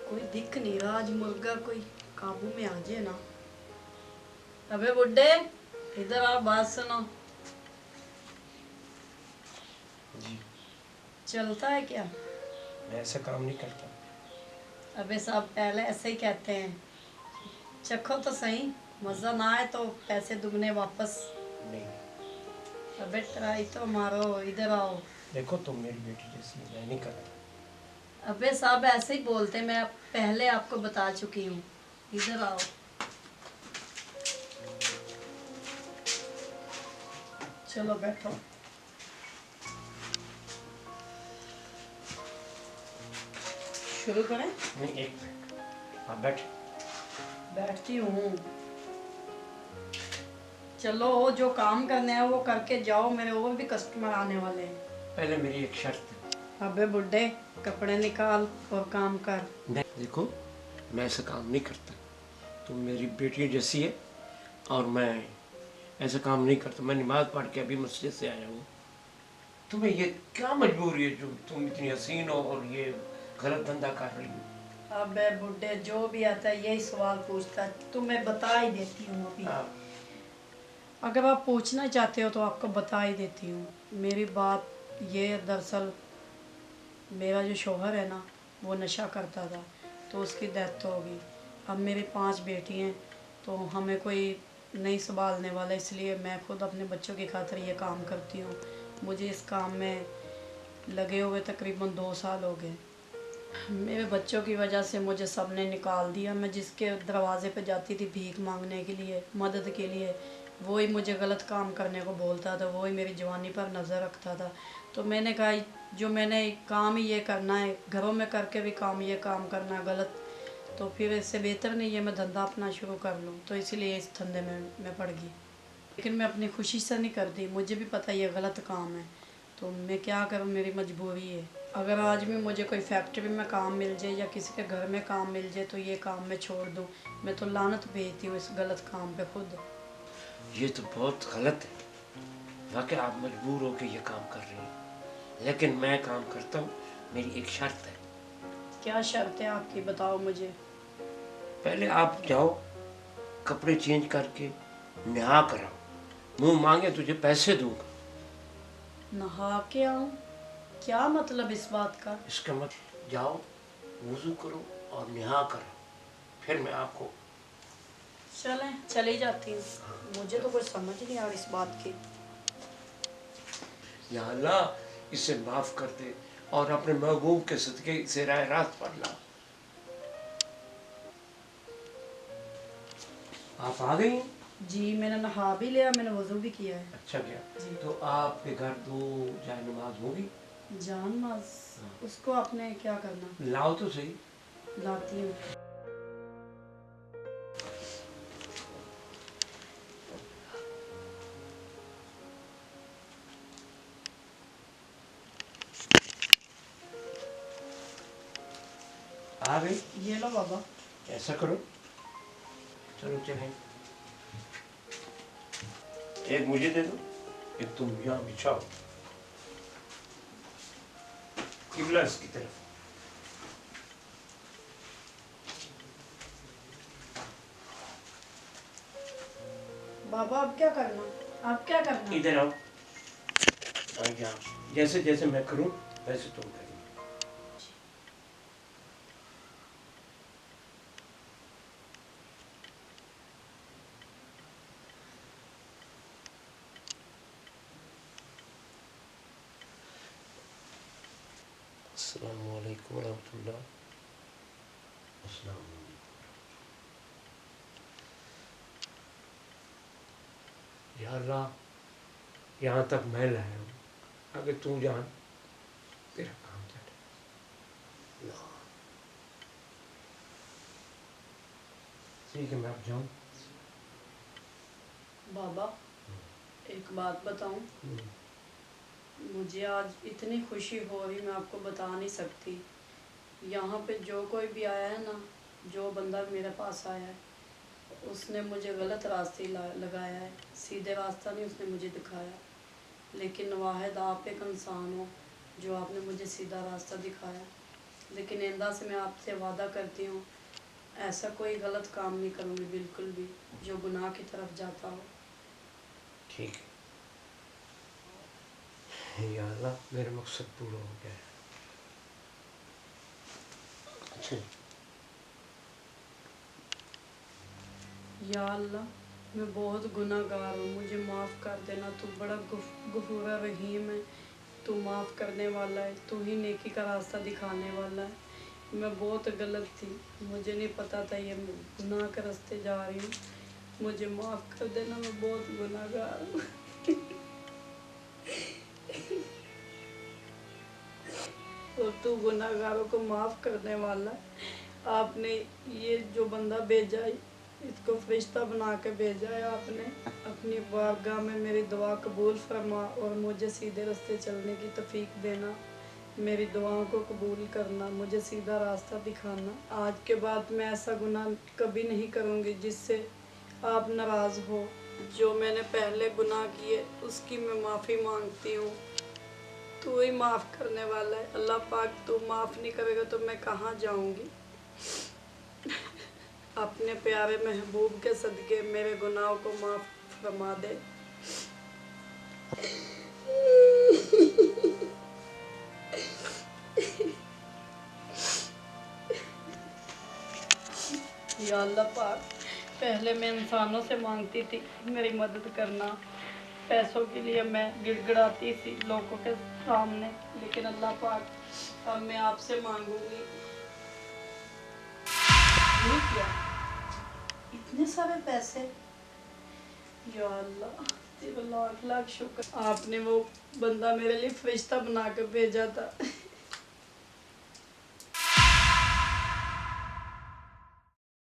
कोई दिख नहीं रहा, आज मुर्गा कोई काबू में आ जाए ना। अबे बुड्ढे, इधर आ, बात सुनो। जी। चलता है क्या? मैं ऐसा काम नहीं करता। अबे साहब पहले ऐसे ही कहते हैं। चखो तो सही, मज़ा ना आए तो पैसे दुगने वापस। नहीं। अबे ट्राई तो मारो, इधर आओ। देखो तुम मेरी बेटी जैसी, मैं नहीं करता। अबे साहब ऐसे ही बोलते, मैं पहले आपको बता चुकी हूँ। इधर आओ। चलो बैठो। शुरू करें? नहीं, एक मिनट। हाँ बैठ। बैठती हूँ। चलो जो काम करने हैं वो करके जाओ, मेरे और भी कस्टमर आने वाले हैं। पहले मेरी एक शर्त है। अबे बुड्ढे, कपड़े निकाल और काम कर। नहीं, देखो मैं ऐसा काम नहीं करता। तुम मेरी बेटी जैसी है और मैं ऐसा काम नहीं करता। मैं नमाज पढ़ के अभी मस्जिद से आया हूँ। तुम्हें ये क्या मजबूरी है जो तुम इतनी हसीन हो और ये गलत धंधा कर रही हो? अबे बुड्ढे, जो भी आता है यही सवाल पूछता है, तो मैं बता ही देती हूँ अभी। अगर आप पूछना चाहते हो तो आपको बता ही देती हूँ। मेरी बात ये है, दरअसल मेरा जो शौहर है ना, वो नशा करता था, तो उसकी डेथ हो गई। अब मेरी 5 बेटी हैं, तो हमें कोई नहीं संभालने वाला, इसलिए मैं खुद अपने बच्चों की खातिर ये काम करती हूँ। मुझे इस काम में लगे हुए तकरीबन 2 साल हो गए। मेरे बच्चों की वजह से मुझे सब ने निकाल दिया। मैं जिसके दरवाजे पे जाती थी भीख मांगने के लिए, मदद के लिए, वही मुझे गलत काम करने को बोलता था, वही मेरी जवानी पर नज़र रखता था। तो मैंने कहा जो मैंने काम ही ये करना है, घरों में करके भी काम ये काम करना गलत, तो फिर इससे बेहतर नहीं है मैं धंधा अपना शुरू कर लूँ। तो इसीलिए इस धंधे में मैं पड़ गई। लेकिन मैं अपनी खुशी से नहीं करती, मुझे भी पता है ये गलत काम है, तो मैं क्या करूँ, मेरी मजबूरी है। अगर आज भी मुझे कोई फैक्ट्री में काम मिल जाए या किसी के घर में काम मिल जाए तो ये काम मैं छोड़ दूँ। मैं तो लानत भेजती हूँ इस गलत काम पे खुद। ये तो बहुत गलत है। वाकई आप मजबूर हो के ये काम कर रही हैं, लेकिन मैं काम करता हूँ। मेरी एक शर्त है। क्या शर्त है आपकी, बताओ मुझे। पहले आप जाओ, कपड़े चेंज करके नहा कर आओ। मुंह मांगे तुझे पैसे दूंगा। नहा के आऊँ? क्या मतलब इस बात का? इसका मतलब जाओ, वुजू करो और नहा कर आओ, फिर मैं आपको। चलें, चली जाती हूँ। मुझे तो कुछ समझ नहीं आ रही इस बात की। या अल्लाह इसे माफ कर दे और अपने महबूब के सदके से राह रास्त पर ला। आप आ गई? जी, मैंने नहा भी लिया, मैंने वज़ू भी किया है। अच्छा किया। जी। तो आपके घर 2 जाए नमाज होगी? जानमाज? उसको आपने क्या करना? लाओ तो सही। लाती हूँ। आ गई? ये लो बाबा। ऐसा करो, चलो चलें। एक मुझे दे दो, एक तुम यहाँ बिछाओ, किबला की तरफ। बाबा अब क्या करना? आप क्या करना? इधर आओ। यहाँ जैसे जैसे मैं करूँ वैसे तुम करें। अस्सलामु अलैकुम रहमतुल्लाह। अस्सलाम या अल्लाह, यहाँ तक मैं लाया हूँ, अगर तू जान तेरा काम चले। ठीक है, मैं अब जाऊँ? बाबा एक बात बताऊं, मुझे आज इतनी खुशी हो रही मैं आपको बता नहीं सकती। यहाँ पे जो कोई भी आया है ना, जो बंदा मेरे पास आया है, उसने मुझे गलत रास्ते लगाया है, सीधे रास्ता नहीं उसने मुझे दिखाया। लेकिन वाहिद आप एक इंसान हो जो आपने मुझे सीधा रास्ता दिखाया। लेकिन इंदा से मैं आपसे वादा करती हूँ ऐसा कोई गलत काम नहीं करूँगी बिल्कुल भी जो गुनाह की तरफ जाता हो। ठीक है या अल्लाह, मेरा मकसद पूरा हो गया है। अच्छा या अल्लाह, मैं बहुत गुनाहगार हूँ, मुझे माफ़ कर देना। तू बड़ा गफूर रहीम है, तू माफ़ करने वाला है, तू ही नेकी का रास्ता दिखाने वाला है। मैं बहुत गलत थी, मुझे नहीं पता था ये मैं गुनाह के रास्ते जा रही हूँ। मुझे माफ़ कर देना, मैं बहुत गुनाहगार हूँ। और तू गुनाहगारों को माफ़ करने वाला है। आपने ये जो बंदा भेजा है इसको फरिश्ता बना के भेजा है आपने। अपनी बारगाह में मेरी दुआ कबूल फरमा और मुझे सीधे रास्ते चलने की तौफीक देना। मेरी दुआओं को कबूल करना, मुझे सीधा रास्ता दिखाना। आज के बाद मैं ऐसा गुनाह कभी नहीं करूँगी जिससे आप नाराज़ हो। जो मैंने पहले गुनाह किए उसकी मैं माफ़ी मांगती हूँ। तू ही माफ़ करने वाला है। अल्लाह पाक, तू माफ़ नहीं करेगा तो मैं कहाँ जाऊँगी। अपने प्यारे महबूब के सदके मेरे गुनाहों को माफ़ फरमा दे। या अल्लाह पाक, पहले मैं इंसानों से मांगती थी मेरी मदद करना, पैसों के लिए मैं गिड़गिड़ाती थी लोगों के सामने, लेकिन अल्लाह पाक अब मैं आपसे मांगूंगी। ये क्या, इतने सारे पैसे। या अल्लाह, तेरा लाख लाख शुक्र, आपने वो बंदा मेरे लिए फरिश्ता बना कर भेजा था।